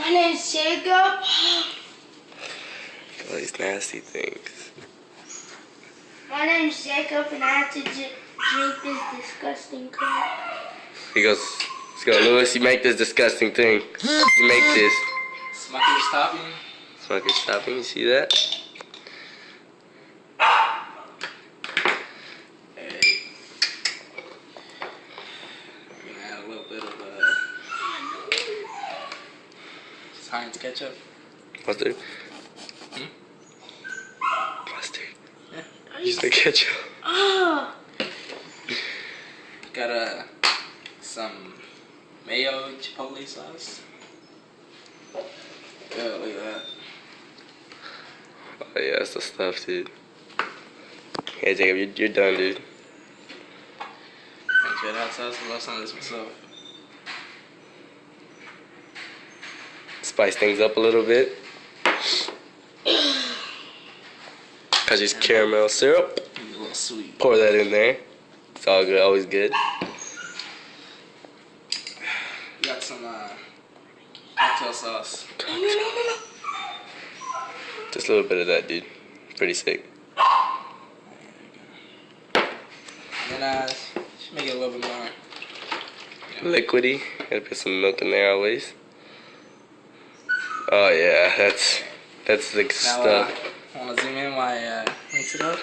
My name's Jacob. All these nasty things. My name's Jacob, and I have to drink this disgusting crap. He goes, let's go, Lewis, you make this disgusting thing. You make this. Smucker's topping. Smucker's topping, you see that? Hey. We're gonna add a little bit of Heinz ketchup. Mustard? Mustard. You said ketchup. Oh. Got some mayo chipotle sauce. Yeah, look at that. Oh yeah, that's the stuff, dude. Yeah, Jacob, you're done, dude. Thanks for that hot sauce. I love some of this myself. Spice things up a little bit. Cause it's caramel syrup. It's a little sweet. Pour that in there. It's all good, always good. Got some cocktail sauce. No. Just a little bit of that, dude. Pretty sick. And then should make it a little bit more. Liquidy. Gotta put some milk in there always. Oh yeah, that's the Now stuff. I wanna zoom in while I mix it up.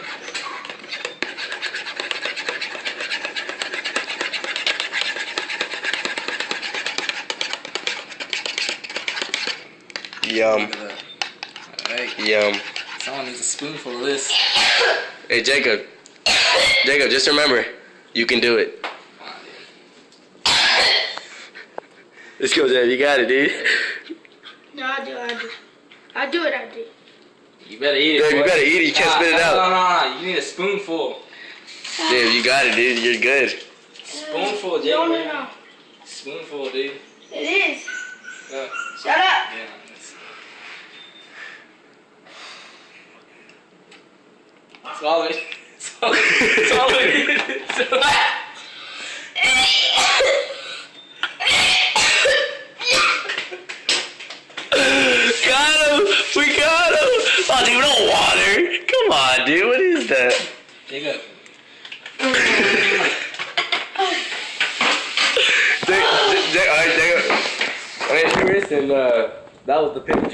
Yum. Look at that. Alright. Yum. Someone needs a spoonful of this. Hey Jacob. Jacob, just remember, you can do it. Come on, dude. Let's go, Jacob. You got it, dude. No, I do. I do it. You better eat it. Jacob, you boy. better eat it. You can't spit it out. No. You need a spoonful. Jacob, you got it, dude. You're good. Spoonful, Jacob. No. Spoonful, dude. It is. Yeah. Shut up. Yeah. Swallow it. Swallow it. Got him! We got him! Oh, dude, no water! Come on, dude. What is that? Jacob. Alright, Jacob. Alright, Chris, and that was the picture.